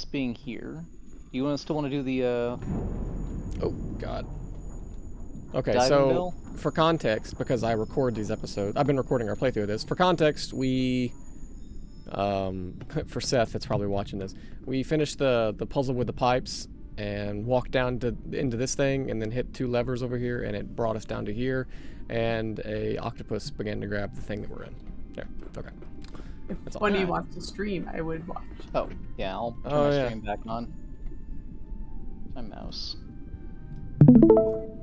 being here. Do you still want to do the Oh, God. Okay, diving so bell? for context, because I record these episodes, I've been recording our playthrough of this. For context, we, for Seth that's probably watching this, we finished the puzzle with the pipes and walked down into this thing and then hit 2 levers over here and it brought us down to here, and a octopus began to grab the thing that we're in. There, okay. If all. one of you wants to stream, I would watch. Oh, yeah, I'll turn Oh, my yeah. stream back on. My mouse.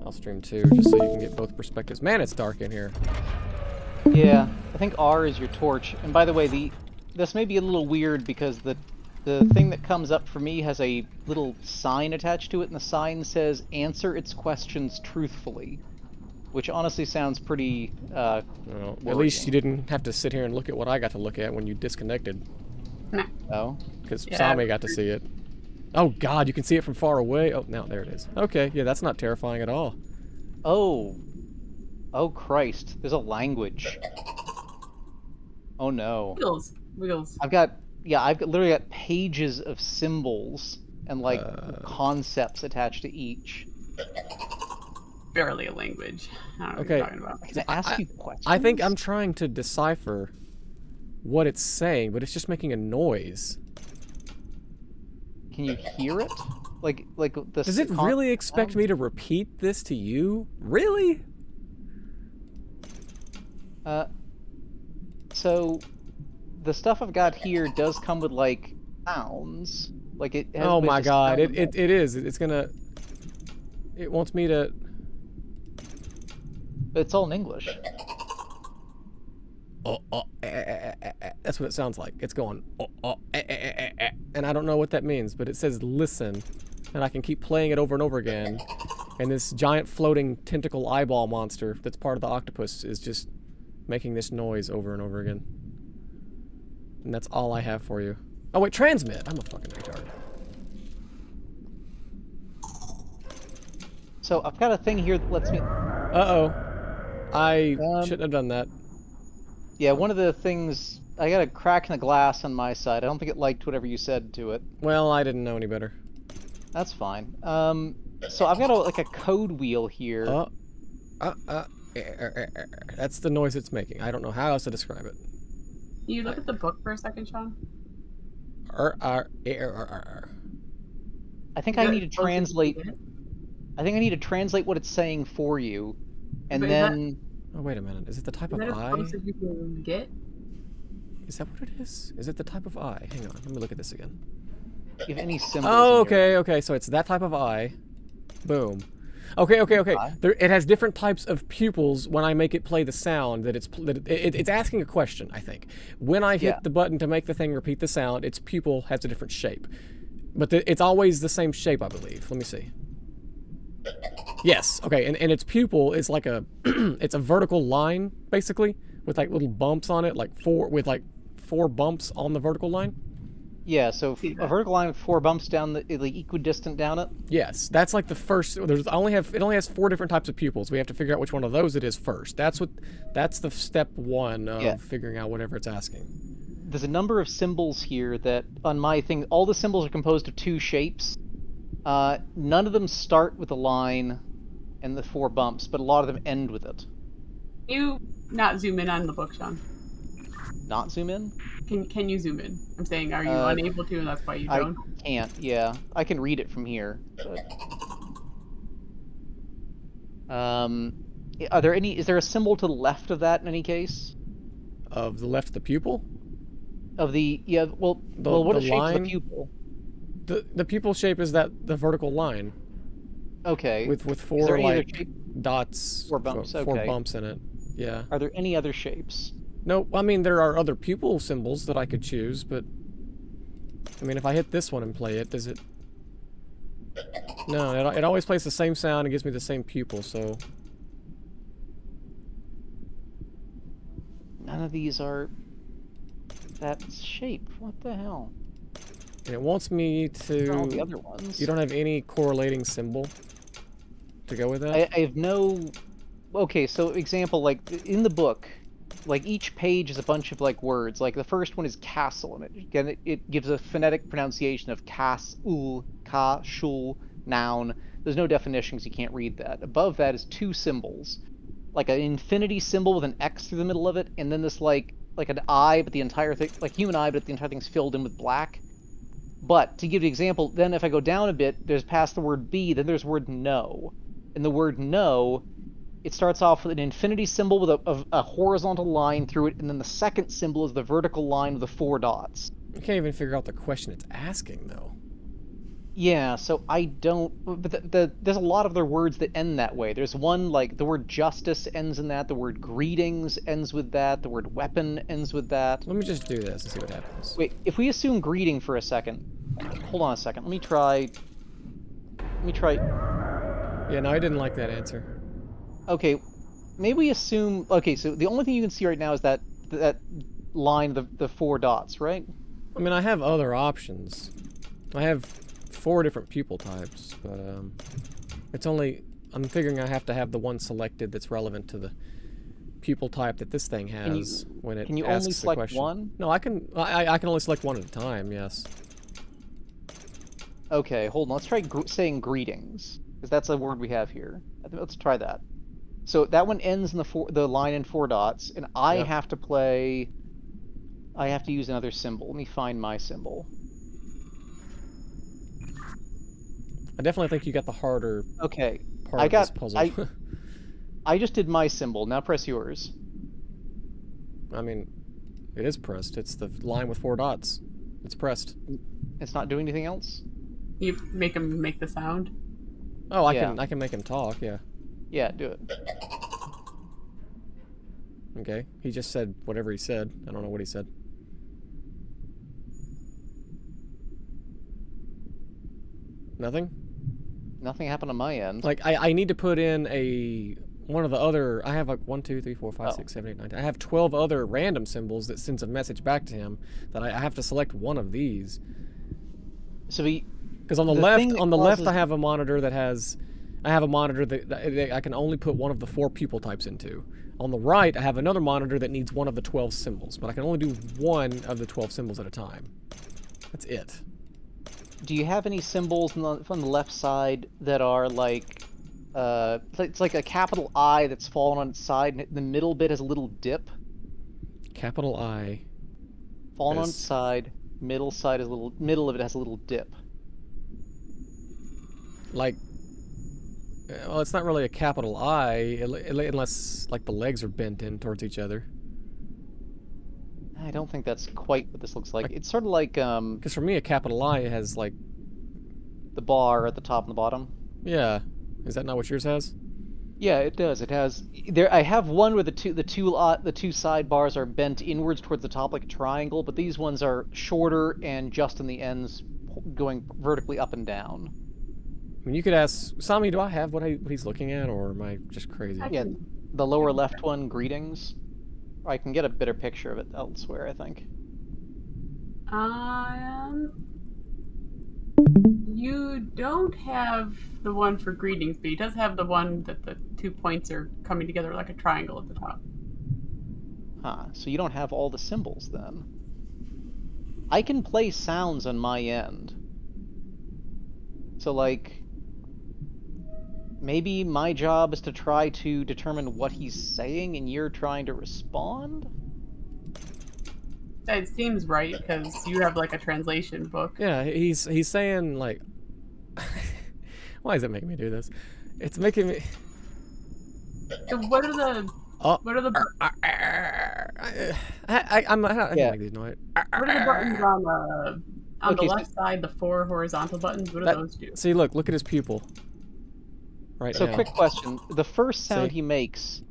I'll stream too, just so you can get both perspectives. Man, it's dark in here. Yeah, I think R is your torch. And by the way, this may be a little weird because the thing that comes up for me has a little sign attached to it, and the sign says, "Answer its questions truthfully," which honestly sounds pretty, Well, at least you didn't have to sit here and look at what I got to look at when you disconnected. Oh? Because Yeah. Sami got to see it. Oh, God, you can see it from far away. Oh, now there it is. Okay, yeah, that's not terrifying at all. Oh. Oh, Christ. There's a language. Oh, no. Wheels. I've literally got pages of symbols and, like, concepts attached to each. Barely a language. I don't know what Okay. you're talking about. Can I ask you questions? I think I'm trying to decipher what it's saying, but it's just making a noise. Can you hear it? Like the. Does it really expect me to repeat this to you? Really? So, the stuff I've got here does come with like sounds. Like it. Has Oh my like, a God! sound It is. It's gonna. It wants me to. But it's all in English. That's what it sounds like. It's going, and I don't know what that means, but it says listen, and I can keep playing it over and over again, and this giant floating tentacle eyeball monster that's part of the octopus is just making this noise over and over again. And that's all I have for you. Oh wait, transmit! I'm a fucking retard. So I've got a thing here that lets me. Uh-oh. I shouldn't have done that. Yeah, one of the things, I got a crack in the glass on my side. I don't think it liked whatever you said to it. Well, I didn't know any better. That's fine. So I've got like a code wheel here. That's the noise it's making. I don't know how else to describe it. Can you look at the book for a second, Sean? I think I need to translate. I think I need to translate what it's saying for you, and But then. Oh, wait a minute. Is it the type Is of that as eye? close as you can get? Is that what it is? Is it the type of eye? Hang on. Let me look at this again. If any symbols. Oh, in here. okay. So it's that type of eye. Boom. Okay. Eye? It has different types of pupils when I make it play the sound that it's asking a question, I think. When I hit the button to make the thing repeat the sound, its pupil has a different shape. But it's always the same shape, I believe. Let me see. Yes, okay, and its pupil is like a, it's a vertical line, basically, with like little bumps on it, like four bumps on the vertical line. Yeah, so a vertical line with 4 bumps down the equidistant down it. Yes, that's like the first, it only has 4 different types of pupils. We have to figure out which one of those it is first. That's the step 1 of figuring out whatever it's asking. There's a number of symbols here that, on my thing, all the symbols are composed of 2 shapes. None of them start with a line and the 4 bumps, but a lot of them end with it. Can you not zoom in on the book, Sean? Not zoom in? Can you zoom in? I'm saying, are you unable to, and that's why you don't? I can't, yeah. I can read it from here, but... is there a symbol to the left of that in any case? Of the left of the pupil? Of the, what shape is the pupil? The pupil shape is the vertical line. Okay. With 4 like dots, 4 bumps, 4 okay. bumps in it. Yeah. Are there any other shapes? No, I mean there are other pupil symbols that I could choose, but I mean if I hit this one and play it, does it? No, it always plays the same sound and gives me the same pupil, so none of these are that shape. What the hell? and it wants me to. All the other ones. You don't have any correlating symbol to go with that? I have no. Okay, so example, like in the book, like each page is a bunch of like words. Like the first one is castle, and it gives a phonetic pronunciation of cas-ul, ka-shul, noun. There's no definitions, you can't read that. Above that is two symbols, like an infinity symbol with an X through the middle of it, and then this like an eye, but the entire thing, like human eye, but the entire thing's filled in with black. But to give you an example, then if I go down a bit, there's past the word B, then there's word no. And the word no, it starts off with an infinity symbol with a horizontal line through it, and then the second symbol is the vertical line with the 4 dots. You can't even figure out the question it's asking, though. Yeah, so I don't... But there's a lot of other words that end that way. There's one, like, the word justice ends in that, the word greetings ends with that, the word weapon ends with that. Let me just do this and see what happens. Wait, if we assume greeting for a second... Hold on a second, let me try... Yeah, no, I didn't like that answer. Okay, maybe we assume... Okay, so the only thing you can see right now is that line, the 4 dots, right? I mean, I have other options. I have 4 different pupil types, but it's only... I'm figuring I have to have the one selected that's relevant to the pupil type that this thing has when it asks the question. Can you only select one? No, I can only select one at a time, yes. Okay, hold on. Let's try saying greetings, because that's a word we have here. Let's try that. So that one ends in the line in 4 dots, and I have to play... I have to use another symbol. Let me find my symbol. I definitely think you got the harder Okay, part of this puzzle. I just did my symbol. Now press yours. I mean, it is pressed. It's the line with 4 dots. It's pressed. It's not doing anything else? You make him make the sound. Oh, Yeah. I can make him talk, yeah. Yeah, do it. Okay. He just said whatever he said. I don't know what he said. Nothing? Nothing happened on my end. Like, I need to put in one of the other... I have like 1, 2, 3, 4, 5, Oh. 6, 7, 8, 9, 10. I have 12 other random symbols that sends a message back to him that I have to select one of these. So we... Because on the The left, thing that on the left, causes- I have a monitor that has... I have a monitor that I can only put one of the 4 pupil types into. On the right, I have another monitor that needs one of the 12 symbols, but I can only do one of the 12 symbols at a time. That's it. Do you have any symbols on the left side that are like... it's like a capital I that's fallen on its side, and the middle bit has a little dip. Capital I. Fallen on Yes. its side, middle side is a little... Middle of it has a little dip. Like... Well, it's not really a capital I, unless, like, the legs are bent in towards each other. I don't think that's quite what this looks like. It's sort of like Because for me, a capital I has, like... the bar at the top and the bottom. Yeah. Is that not what yours has? Yeah, it does. It has there. I have one where the two side bars are bent inwards towards the top like a triangle, but these ones are shorter and just in the ends, going vertically up and down. I mean, you could ask... Sami, do I have what he's looking at, or am I just crazy? Yeah, the lower left one, greetings. I can get a better picture of it elsewhere, I think. You don't have the one for greetings, but he does have the one that the 2 points are coming together like a triangle at the top. Huh, so you don't have all the symbols then. I can play sounds on my end. So, like, maybe my job is to try to determine what he's saying and you're trying to respond? It seems right, because you have like a translation book. Yeah, he's saying, like... Why is it making me do this? It's making me... So what are the... Oh. What are the... I can Yeah. make these noise. What are the buttons on Okay, the so- left side, the 4 horizontal buttons? What do That- those do? See, look at his pupil. Right So, now. quick question. The first sound See? he makes...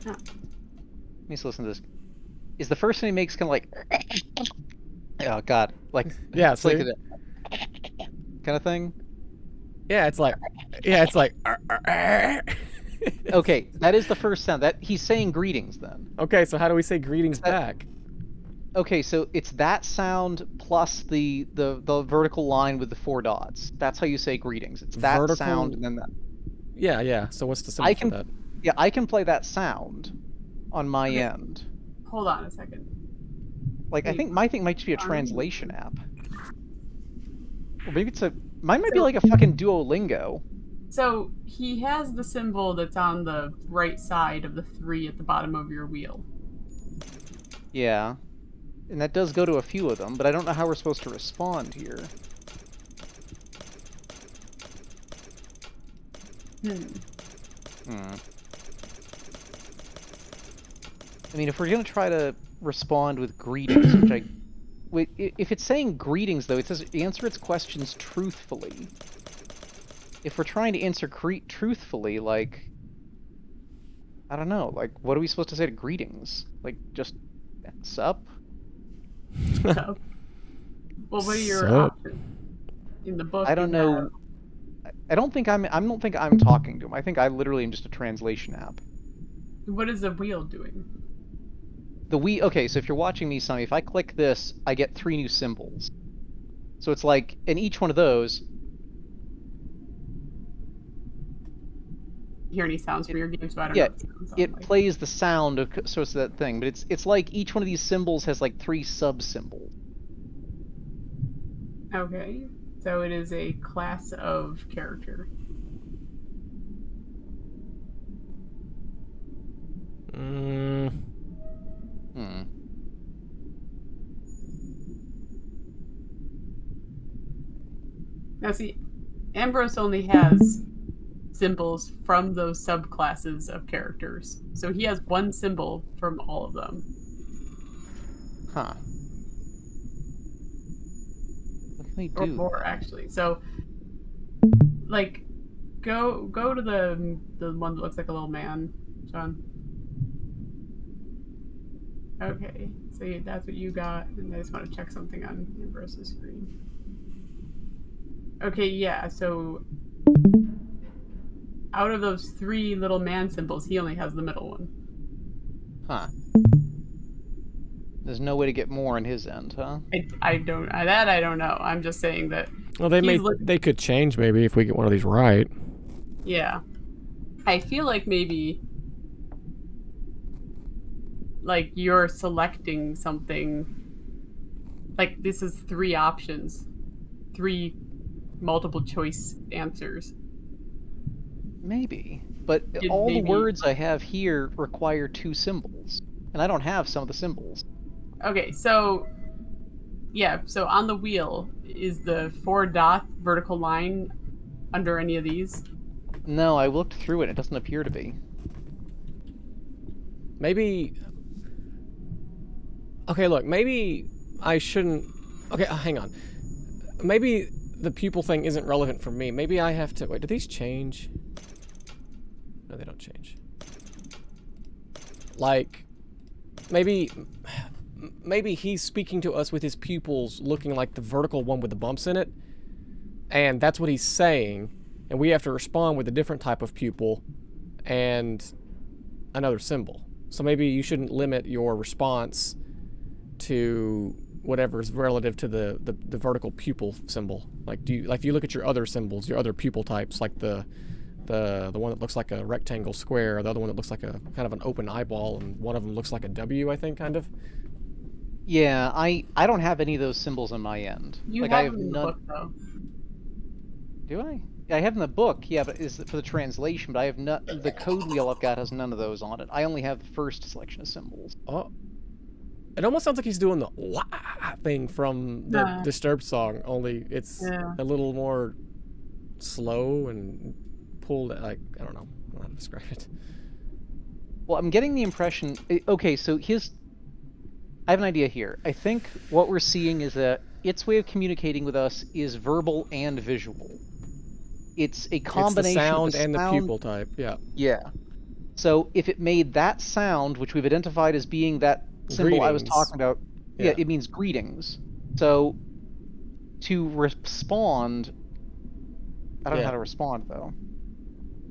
Huh. Let me just listen to this. Is the first one he makes kind of like... Oh, God. Like, Yeah, it's like see? a... kind of thing? Yeah, it's like... Okay, that is the first sound. That he's saying greetings, then. Okay, so how do we say greetings back? Okay, so it's that sound plus the vertical line with the 4 dots. That's how you say greetings. It's that Vertical- sound and then that. Yeah, so what's the symbol I for can- that? Yeah, I can play that sound on my end. hold on a second. Like, I think my thing might just be a translation app. Or maybe it's mine might be like a fucking Duolingo. So he has the symbol that's on the right side of the 3 at the bottom of your wheel. Yeah. And that does go to a few of them, but I don't know how we're supposed to respond here. I mean, if we're gonna try to respond with greetings, which wait, if it's saying greetings though, it says answer its questions truthfully. If we're trying to answer truthfully, like, I don't know, like, what are we supposed to say to greetings? Like, just sup? So, well, what are your Sup? options in the book? I don't know. I don't think I don't think I'm talking to him. I think I literally am just a translation app. What is the wheel doing? Okay, so if you're watching me, Sammy, if I click this, I get 3 new symbols. So it's like, in each one of those... You hear any sounds from your game, so I don't Yeah, know what it sounds it like. plays the sound of, so it's that thing, but it's like each one of these symbols has like 3 sub-symbols. Okay, so it is a class of character. Now see, Ambrose only has symbols from those subclasses of characters. So he has one symbol from all of them. Huh. What can we Or do? more, actually. So, like, go to the one that looks like a little man, John. Okay, so that's what you got, and I just want to check something on Ambrose's screen. Okay, yeah, so out of those 3 little man symbols, he only has the middle one. Huh. There's no way to get more on his end, huh? I don't know. I'm just saying that. Well, they could change maybe if we get one of these right. Yeah, I feel like maybe like you're selecting something. Like this is 3 options, 3 multiple choice answers. Maybe. But all Maybe. the words I have here require 2 symbols. And I don't have some of the symbols. Okay, so yeah, so on the wheel, is the 4-dot vertical line under any of these? No, I looked through it. It doesn't appear to be. Maybe... Okay, look, maybe I shouldn't... Okay, hang on. Maybe the pupil thing isn't relevant for me. Maybe I have to... Wait, do these change? No, they don't change. Like, maybe he's speaking to us with his pupils looking like the vertical one with the bumps in it, and that's what he's saying, and we have to respond with a different type of pupil and another symbol. So maybe you shouldn't limit your response to whatever's relative to the vertical pupil symbol. Like, if you look at your other symbols, your other pupil types, like the one that looks like a rectangle square, the other one that looks like a kind of an open eyeball, and one of them looks like a W, I think, kind of. Yeah, I don't have any of those symbols on my end. You like, have I have them in the none. book, though. Do I? Yeah, I have in the book, yeah, but is for the translation, but I have not. The code wheel I've got has none of those on it. I only have the first selection of symbols. Oh. It almost sounds like he's doing the wah thing from the Disturbed song, only it's a little more slow and pulled, like, I don't know how to describe it. Well, I'm getting the impression... Okay, so I have an idea here. I think what we're seeing is that its way of communicating with us is verbal and visual. It's a combination of the sound and the pupil type, yeah. Yeah. So if it made that sound, which we've identified as being that symbol I was talking about, yeah, it means greetings. So to respond, I don't know how to respond though.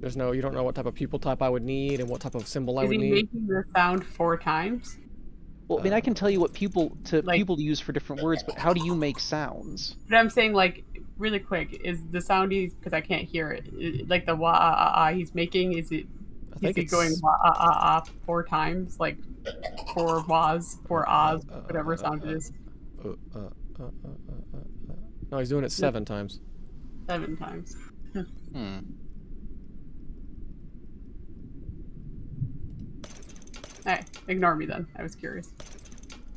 You don't know what type of pupil type I would need and what type of symbol I would need. Is he making the sound 4 times? Well, I mean, I can tell you what people to use for different words, but how do you make sounds? But I'm saying, like, really quick, is the sound because I can't hear it, like the wah ah ah ah he's making, is he going wah ah ah ah 4 times? Like, For Waz, for Oz, whatever sound it is. No, he's doing it 7 times. 7 times. Hmm. Hey, ignore me then. I was curious.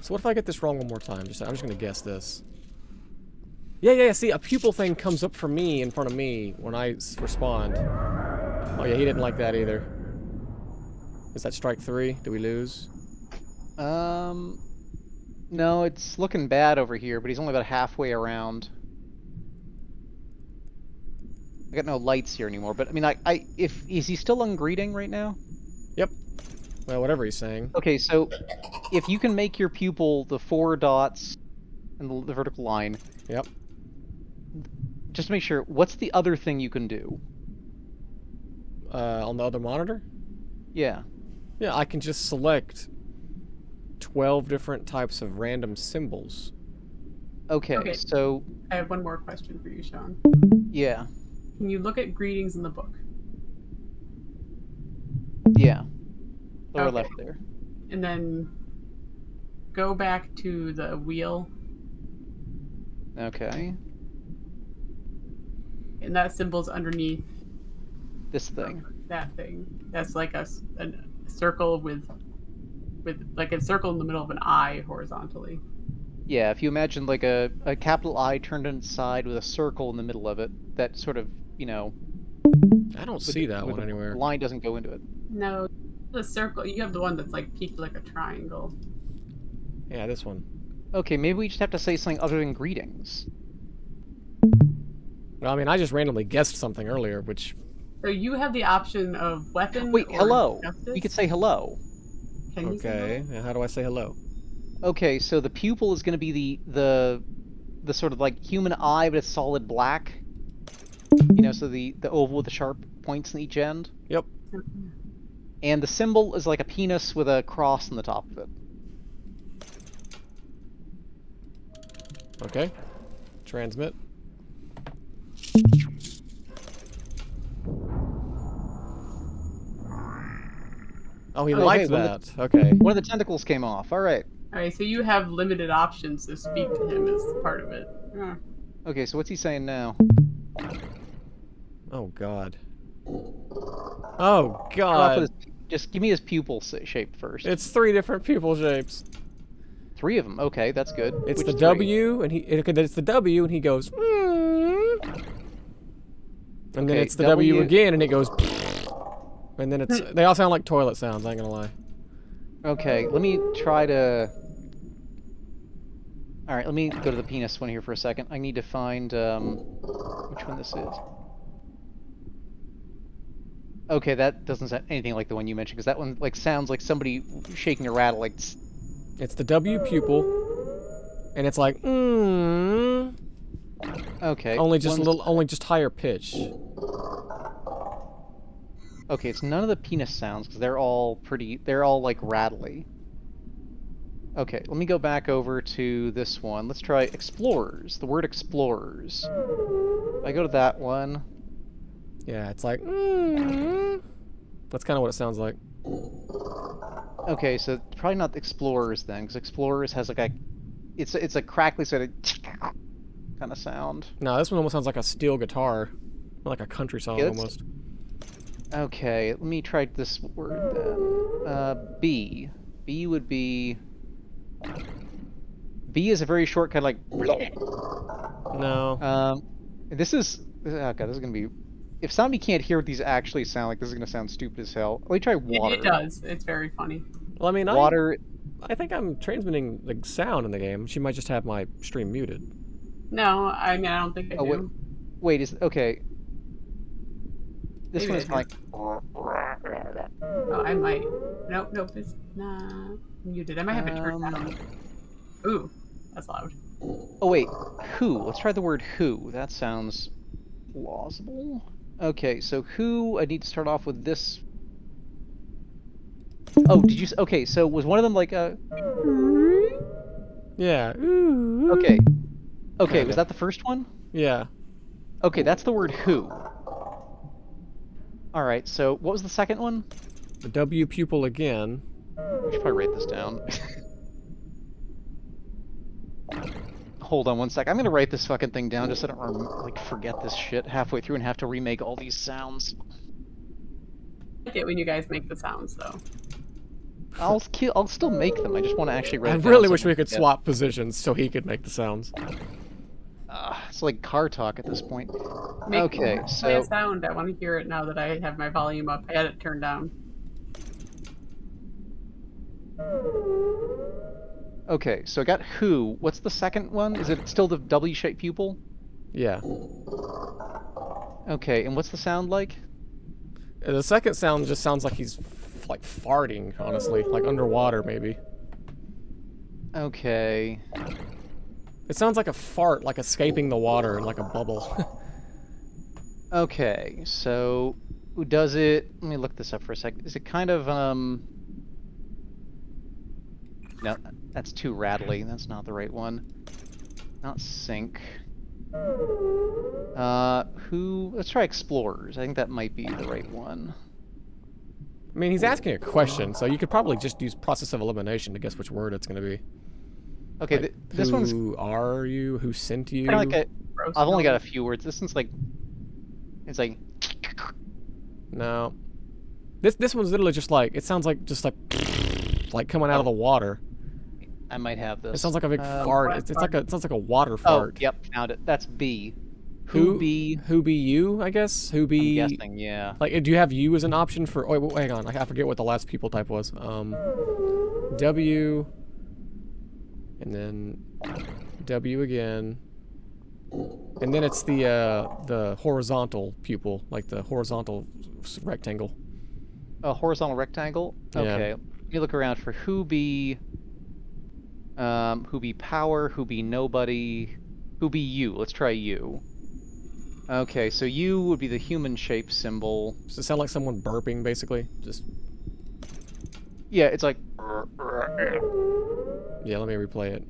So what if I get this wrong one more time? I'm just gonna guess this. Yeah. See, a pupil thing comes up for me in front of me when I respond. Oh yeah, he didn't like that either. Is that strike 3? Do we lose? No, it's looking bad over here, but he's only about halfway around. I got no lights here anymore, but I mean, is he still ungreeting right now? Yep. Well, whatever he's saying. Okay, so if you can make your pupil the 4 dots and the vertical line. Yep. Just to make sure, what's the other thing you can do? On the other monitor? Yeah. Yeah, I can just select 12 different types of random symbols. Okay, so... I have one more question for you, Sean. Yeah. Can you look at greetings in the book? Yeah. Lower Okay. left there. And then go back to the wheel, Okay. and that symbol's underneath This thing. that thing. That's like a circle with like a circle in the middle of an eye horizontally. Yeah, if you imagine like a capital I turned on its side with a circle in the middle of it, that sort of, you know... I don't see that one the anywhere. line doesn't go into it. No, the circle. You have the one that's like peaked like a triangle. Yeah, this one. Okay, maybe we just have to say something other than greetings. Well, I mean, I just randomly guessed something earlier, which... So you have the option of weapon. Wait, or hello. justice? We could say hello. Can you say Okay, hello? and how do I say hello? Okay, so the pupil is going to be the sort of like human eye, but it's solid black. You know, so the oval with the sharp points in each end. Yep. And the symbol is like a penis with a cross on the top of it. Okay. Transmit. Oh, he Oh, liked hey, one that. Okay. One of the tentacles came off. All right. All right, so you have limited options to speak to him as part of it. Okay, so what's he saying now? Oh, God. Oh, Start off God. with just give me his pupil shape first. It's 3 different pupil shapes. 3 of them. Okay, that's good. It's Which the 3? W, and it's the W, and he goes, And then Okay, it's the W W again, and it goes, and then it's, they all sound like toilet sounds, I ain't gonna lie. Okay, let me try to... Alright, let me go to the penis one here for a second. I need to find, which one this is. Okay, that doesn't sound anything like the one you mentioned, because that one, like, sounds like somebody shaking a rattle, like... It's the W pupil, and it's like, Okay. only just a one's- little, only just higher pitch. Okay, it's none of the penis sounds, because they're all like, rattly. Okay, let me go back over to this one. Let's try explorers. The word explorers. If I go to that one. Yeah, it's like, That's kind of what it sounds like. Okay, so probably not explorers then, because explorers has like a, it's a crackly sort of kind of sound. No, this one almost sounds like a steel guitar, like a country song Yeah, that's- almost. Okay, let me try this word then. B. B would be. B is a very short kind of like. No. This is. Oh god, this is gonna be. If somebody can't hear what these actually sound like, this is gonna sound stupid as hell. Let me try water. It does. It's very funny. Well, I mean, Water. I think I'm transmitting the sound in the game. She might just have my stream muted. No, I mean I don't think I Oh, do. wait, is okay. This Maybe one I is do. like. Oh, I might. Nope. It's not muted. I might have it turned down. Ooh, that's loud. Oh wait, who? Let's try the word who. That sounds plausible. Okay, so who? I need to start off with this. Oh, did you? Okay, so was one of them like a? Yeah. Ooh. Okay. Okay, Kinda. was that the first one? Yeah. Okay, that's the word who. All right. So what was the second one? The W pupil again. We should probably write this down. Hold on one sec. I'm gonna write this fucking thing down just so I don't like forget this shit halfway through and have to remake all these sounds. I get when you guys make the sounds, though. I'll still make them. I just want to actually write I it down really so wish we don't could forget. swap positions so he could make the sounds. It's like car talk at this point. Make Okay, play so a sound. I want to hear it now that I have my volume up. I had it turned down. okay, so I got who. What's the second one? Is it still the W-shaped pupil? Yeah. Okay, and what's the sound like? The second sound just sounds like he's like farting, honestly, like underwater maybe. Okay. It sounds like a fart, like escaping the water in like a bubble. Okay, so does it? Let me look this up for a second. Is it kind of No, that's too rattly. That's not the right one. Not sync. Who? Let's try explorers. I think that might be the right one. I mean, he's asking a question, so you could probably just use process of elimination to guess which word it's going to be. Okay, Like, this one's Who are you? Who sent you? kind of like a. Gross I've only got a sound. few words. This one's like. It's like. No. This one's literally just like, it sounds like just like coming out of the water. I might have this. It sounds like a big Um, fart. What It fart? sounds like a water Oh, fart. yep, found it. That's B. Who be? Who be you? I guess. Who I'm be? guessing, yeah. Like, do you have you as an option for? Oh, wait, hang on. I forget what the last people type was. W, and then W again, and then it's the horizontal pupil, like the horizontal rectangle. A horizontal rectangle. Yeah. Okay. Let me look around for who be power, who be nobody, who be you. Let's try you. Okay, so you would be the human shape symbol. Does it sound like someone burping, basically? Just Yeah, it's like yeah. Let me replay it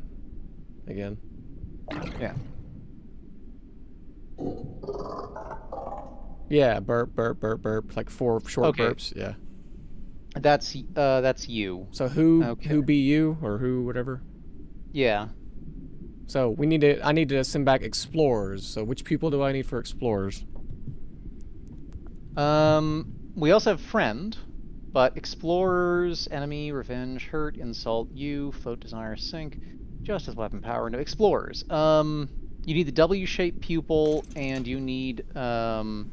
again. yeah. Yeah, burp, burp, burp, burp. Like 4 short Okay. burps. Yeah. That's you. So who Okay. be you or who whatever. Yeah. So I need to send back explorers. So which people do I need for explorers? We also have friend, but explorers, enemy, revenge, hurt, insult, you, foe, desire, sink, justice, weapon, power, no explorers. You need the W-shaped pupil, and you need the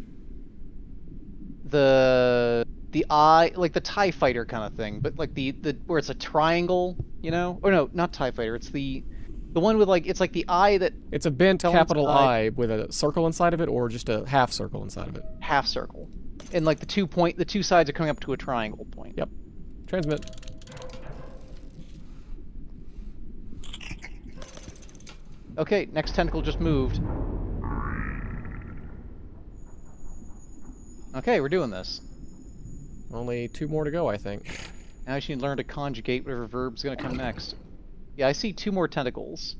eye, like the TIE fighter kind of thing, but like the where it's a triangle, you know? Or no, not TIE fighter. It's the one with like it's like the eye that It's a bent Someone's capital eye. I with a circle inside of it, or just a half circle inside of it. half circle, and like the two sides are coming up to a triangle point. Yep. Transmit. Okay, next tentacle just moved. Okay, we're doing this. Only 2 more to go, I think. Now I just need to learn to conjugate whatever verb's gonna come next. Yeah, I see 2 more tentacles.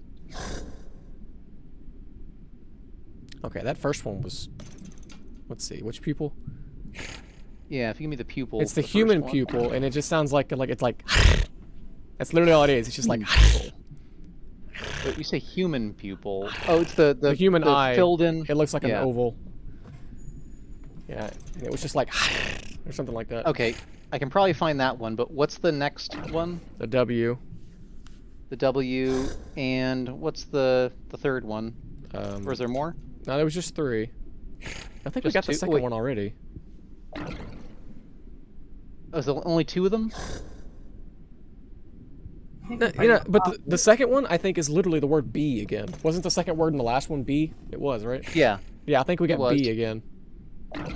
Okay, that first one was. Let's see, which pupil? Yeah, if you give me the pupil. It's the first human one. pupil, and it just sounds like it's like. That's literally all it is. It's just like. But you say human pupil. Oh, it's the human the eye. filled in. It looks like Yeah. an oval. Yeah, and it was just like. Or something like that. Okay, I can probably find that one, but what's the next one? The W. The W, and what's the third one? Or is there more? No, there was just 3. I think we Just got the 2? second Wait. one already. Oh, is there only 2 of them? I think No, I'm you know, finding but out. the second one I think is literally the word B again. Wasn't the second word in the last one B? It was, right? Yeah. Yeah, I think we got was. B again.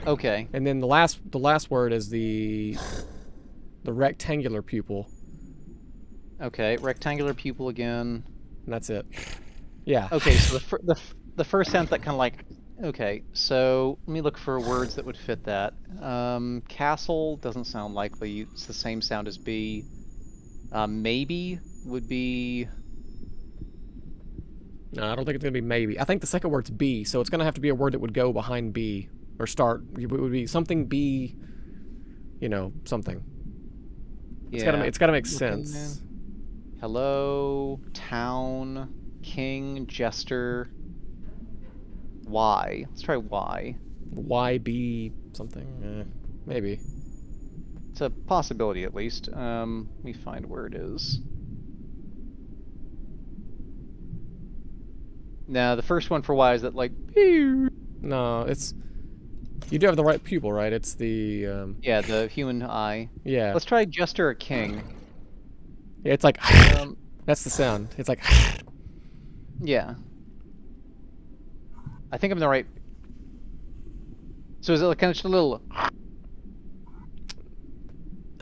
Okay. And then the last word is the rectangular pupil, Okay. Rectangular pupil again. and that's it. Yeah. Okay, so the first sounds that kind of like. Okay, so let me look for words that would fit that. Castle doesn't sound likely. It's the same sound as B. Maybe would be. No, I don't think it's gonna be maybe. I think the second word's B, so it's gonna have to be a word that would go behind B or start. It would be something B. You know, something. Yeah. It's gotta make Looking sense. Hello, town, king, jester, Y. Let's try Y. YB something? Maybe. It's a possibility, at least. Let me find where it is. No, the first one for Y is that, like, pew. No, it's... You do have the right pupil, right? It's the, Yeah, the human eye. yeah. Let's try jester or king. Yeah, it's like... Um, That's the sound. It's like... yeah. I think I'm the right... So is it like kind of just a little...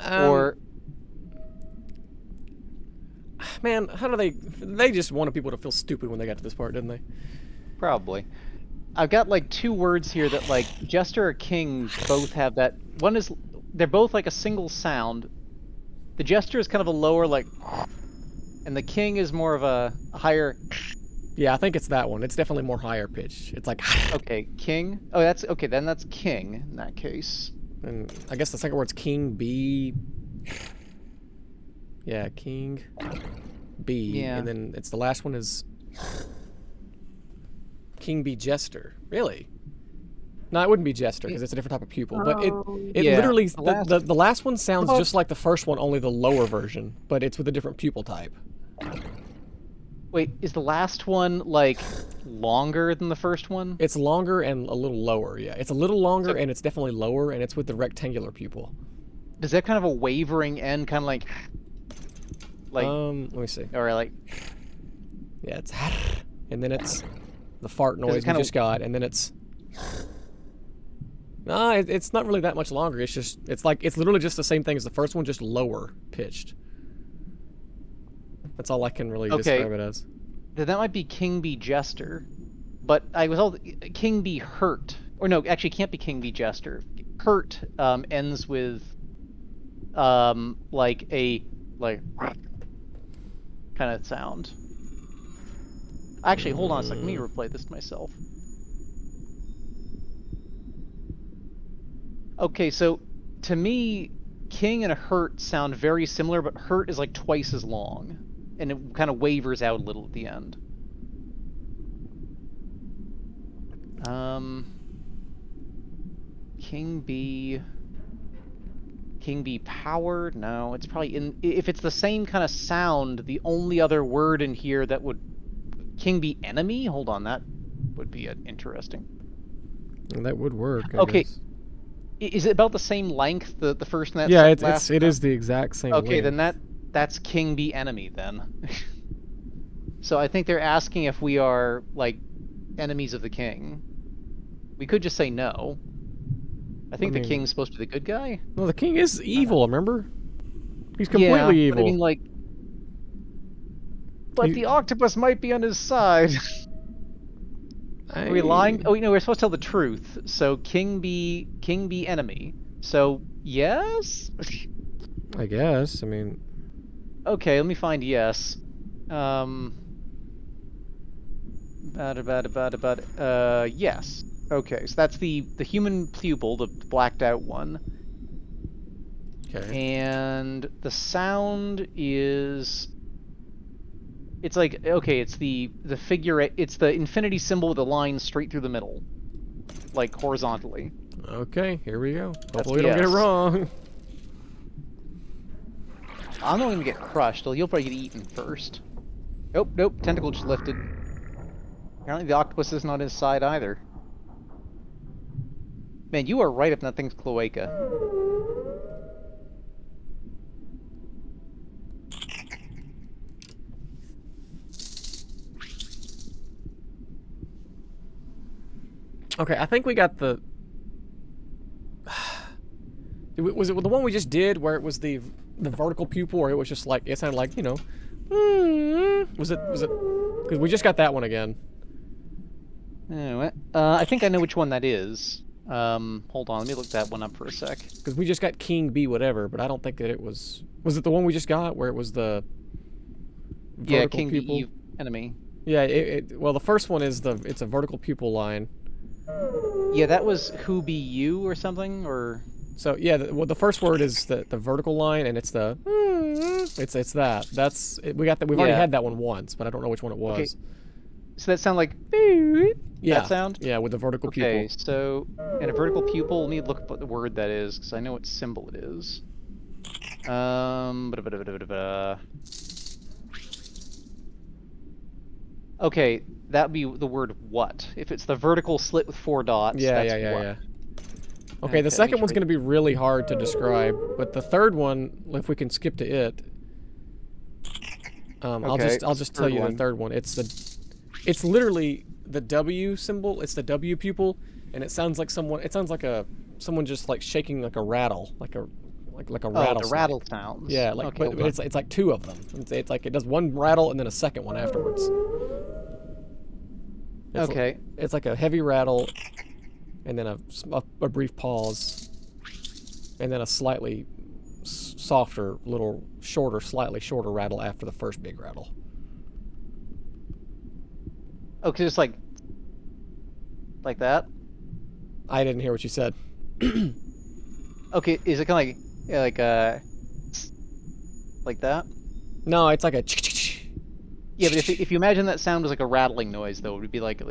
or... Man, how do they... They just wanted people to feel stupid when they got to this part, didn't they? Probably. I've got like two words here that like jester or king both have that. One is they're both like a single sound. The jester is kind of a lower like, and the king is more of a higher. Yeah, I think it's that one. It's definitely more higher pitch. It's like... Okay, king. Oh, that's okay. Then that's king in that case. And I guess the second word's king B. Yeah, king B. Yeah. And then it's the last one is king B jester. Really? No, it wouldn't be jester because it's a different type of pupil. But it Yeah, literally the the last one sounds Well- just like the first one, only the lower version, but it's with a different pupil type. Wait, is the last one like longer than the first one? It's longer and a little lower. Yeah, it's a little longer So- and it's definitely lower, and it's with the rectangular pupil. Does that kind of a wavering end, kind of like, Let me see. or like? Yeah, it's and then it's the fart noise we kinda- just got, and then it's no, it's not really that much longer. It's just it's literally just the same thing as the first one, just lower pitched. That's all I can really Okay. describe it as. Then that might be king B jester, but I was told king B hurt, or no, actually it can't be king B jester. Hurt ends with like a kind of sound. Actually, hold on a second. Let me replay this to myself. Okay, so to me, king and a hurt sound very similar, but hurt is like twice as long, and it kind of wavers out a little at the end. King B power? No, it's probably in. If it's the same kind of sound, the only other word in here that would king B enemy. Hold on, that would be interesting. And that would work. I Okay. guess. Is it about the same length? The first and that. Yeah, last it is the exact same. Okay, length. then that's king B enemy then. So I think they're asking if we are like enemies of the king. We could just say no. I think I mean- the king's supposed to be the good guy. No, the king is evil. Remember? He's completely Yeah, evil. But I mean, like, but He- the octopus might be on his side. Are we lying? Oh, we're supposed to tell the truth. So king B enemy. So yes. I guess. I mean, Okay, let me find yes. Yes. Okay, so that's the human pupil, the blacked out one. okay. And the sound is it's like okay, it's the figure, it's the infinity symbol with a line straight through the middle, like horizontally. Okay, here we go. That's Hopefully we don't get it yes. wrong. I'm not gonna get crushed, though. You'll probably get eaten first. Nope, tentacle just lifted. Apparently the octopus isn't on his side either. Man, you are right up in that thing's cloaca. Okay, I think we got the... Was it the one we just did where it was the vertical pupil, or it was just like, it sounded like, was it, because we just got that one again. Anyway, I think I know which one that is. Hold on, let me look that one up for a sec. Because we just got King B whatever, but I don't think that it was it the one we just got where it was the Yeah, vertical King pupil? B enemy. Yeah, well the first one is it's a vertical pupil line. Yeah, that was Who Be You or something, or... So yeah, the first word is the vertical line, and it's the it's that. That's we got that. We've already Yeah. had that one once, but I don't know which one it was. Okay. So that sound like Yeah. that sound? Yeah, with the vertical Okay, pupil. so in a vertical pupil, let me look up what the word that is because I know what symbol it is. Okay, that'd be the word what. If it's the vertical slit with 4 dots, Yeah, that's yeah. what. Okay, the Okay, let me second one's try- going to be really hard to describe, but the third one, if we can skip to it, I'll Okay, just tell third you one. the third one. It's literally the W symbol. It's the W pupil, and it sounds like someone. It sounds like someone just like shaking like a rattle, like a Oh, rattle. the rattle sounds. Yeah, like okay, but hold on. it's like two of them. It's like it does one rattle and then a second one afterwards. Okay. It's like a heavy rattle, and then a brief pause, and then a slightly softer, slightly shorter rattle after the first big rattle. Okay, just like that. I didn't hear what you said. Okay, is it kind of like like that? No, it's like a. Yeah, but if you imagine that sound was like a rattling noise, though, it would be like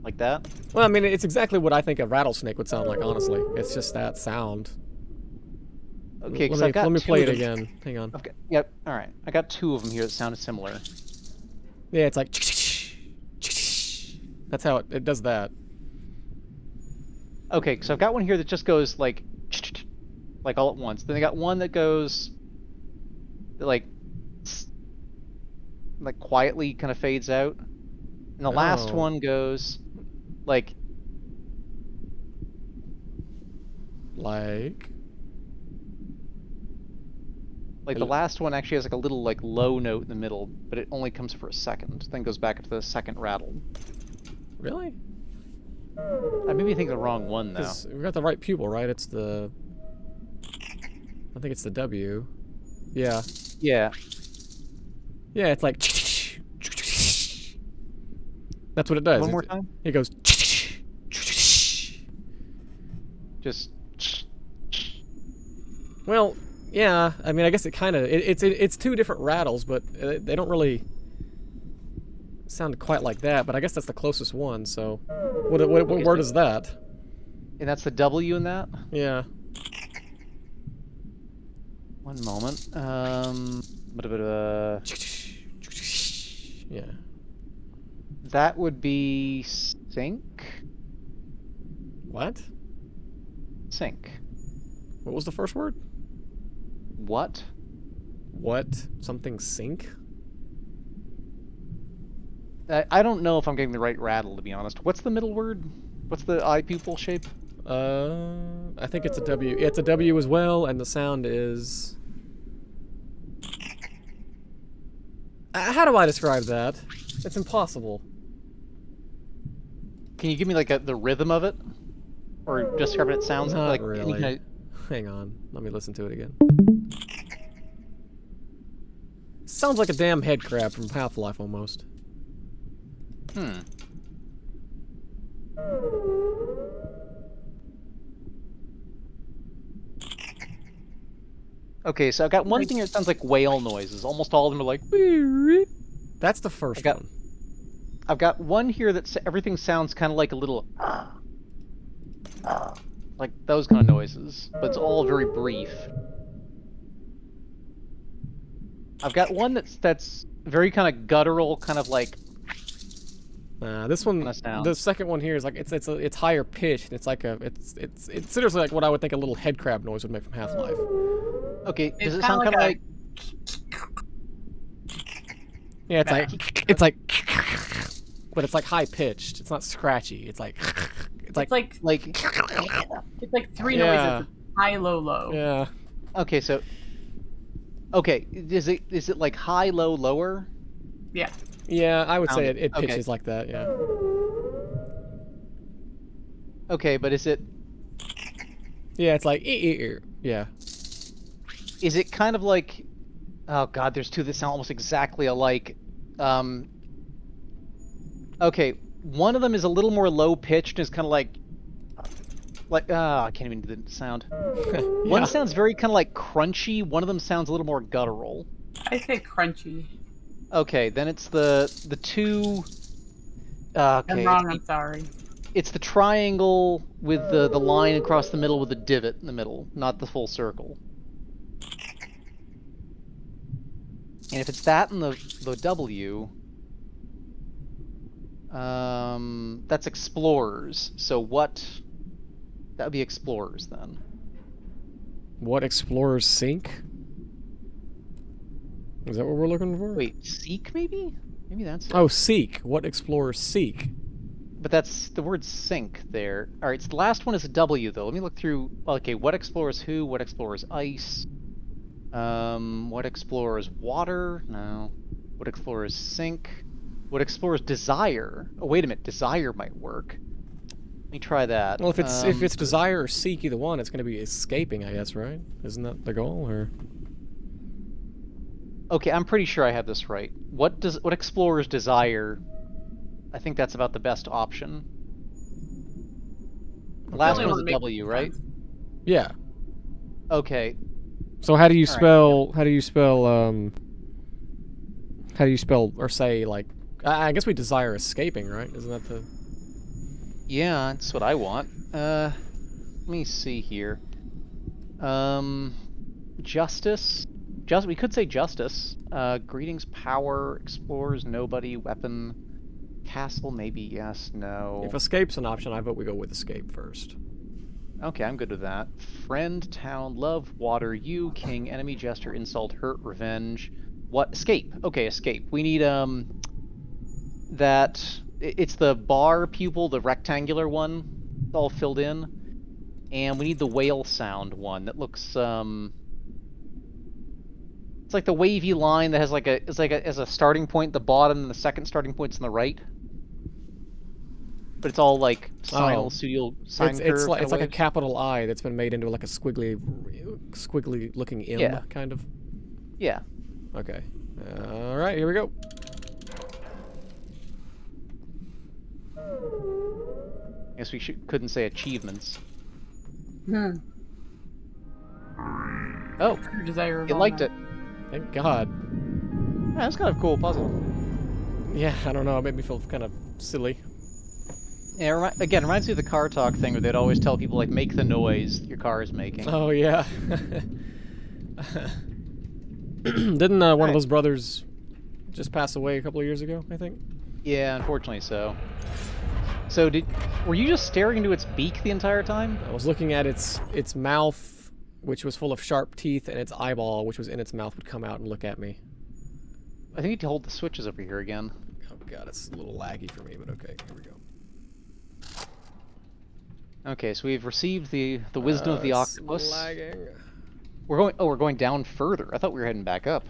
like that. Well, I mean, it's exactly what I think a rattlesnake would sound like. Honestly, it's just that sound. Okay, because I've got let me two play of it them. again. Hang on. Yep. All right, I got 2 of them here that sounded similar. Yeah, it's like. That's how it does that. Okay, so I've got one here that just goes like all at once. Then I got one that goes like quietly kind of fades out, and the last Oh. one goes like Like. the last one actually has like a little like low note in the middle, but it only comes for a second, then goes back into the second rattle. Really? I maybe think the wrong one though. We got the right pupil, right? It's the. I think it's the W. Yeah. Yeah. Yeah, it's like. That's what it does. One more time. It goes. Just Well, yeah. I mean, I guess it kind of. It's two different rattles, but they don't really sound quite like that. But I guess that's the closest one. So, what word is that? and that's the W in that. Yeah. One moment. Yeah. That would be sink. What? Sink. What was the first word? What? What? Something sink? I don't know if I'm getting the right rattle, to be honest. What's the middle word? What's the eye pupil shape? I think it's a W. Yeah, it's a W as well, and the sound is. How do I describe that? It's impossible. Can you give me like the rhythm of it, or describe what it sounds Not like? really. Any kind Hang on, let me listen to it again. Sounds like a damn head crab from Half-Life almost. Okay, so I've got one thing that sounds like whale noises. Almost all of them are like. That's the first one. I've got one here that everything sounds kind of like a little. Like those kind of noises, but it's all very brief. I've got one that's very kind of guttural, kind of like. This one, Kinda sound. the second one here is like it's higher pitched. It's like it's seriously like what I would think a little head crab noise would make from Half-Life. Okay, does It's it kinda sound kind of like Yeah, it's like, but it's like high pitched. It's not scratchy. It's like it's like like? it's like 3 Yeah. noises: high, low, low. yeah. Okay, so. Okay, is it like high, low, lower? Yeah. Yeah, I would say it Okay. pitches like that, yeah. Okay, but is it Yeah, it's like, yeah. is it kind of like? Oh God, there's 2 that sound almost exactly alike. Okay, one of them is a little more low pitched and is kind of like. Like, I can't even do the sound. Yeah. One sounds very kind of like crunchy. One of them sounds a little more guttural. I say crunchy. Okay, then it's the two. Okay, I'm wrong. I'm sorry. it's the triangle with the line across the middle with a divot in the middle, not the full circle. And if it's that and the W, that's explorers. So what? That would be explorers then. What explorers sink? Is that what we're looking for? Wait, seek maybe? Maybe that's it. Oh, seek. What explorers seek? But that's the word sink there. All right, so the last one is a W though. Let me look through. Okay, what explores who? What explores ice? What explores water? No. What explores sink? What explores desire? Oh, wait a minute. Desire might work. Let me try that. Well, if it's desire or seek, either one, it's going to be escaping, I guess, right? Isn't that the goal, or? Okay, I'm pretty sure I have this right. What explores desire? I think that's about the best option. The last Only one one is a makes W, right? sense. Yeah. Okay. So how do you All right, spell? How do you spell? How do you spell or say like? I guess we desire escaping, right? Isn't that the? Yeah, that's what I want. Let me see here. Justice. We could say justice. Greetings, power, explorers, nobody, weapon, castle, maybe yes, no. If escape's an option, I vote we go with escape first. Okay, I'm good with that. Friend, town, love, water, you, king, enemy, jester, insult, hurt, revenge. What? Escape. Okay, escape. We need, it's the bar pupil, the rectangular one, all filled in. And we need the whale sound one that looks, it's like the wavy line that has as a starting point at the bottom and the second starting point's on the right. But it's all like sinusoidal sine curve. It's like a capital I that's been made into like a squiggly looking M, Yeah. kind of. Yeah. Okay. All right, here we go. I guess we couldn't say achievements. Hmm. Oh, Desire. you liked it. Thank God. Yeah, that's kind of a cool puzzle. Yeah, I don't know. It made me feel kind of silly. Yeah, again, reminds me of the car talk thing where they'd always tell people, like, make the noise your car is making. Oh yeah. Didn't one of those brothers just pass away a couple of years ago? I think. Yeah, unfortunately so. So were you just staring into its beak the entire time? I was looking at its mouth, which was full of sharp teeth, and its eyeball, which was in its mouth, would come out and look at me. I think you need to hold the switches over here again. Oh God, it's a little laggy for me, but okay, here we go. Okay, so we've received the wisdom of the It's octopus. lagging. We're going down further. I thought we were heading back up.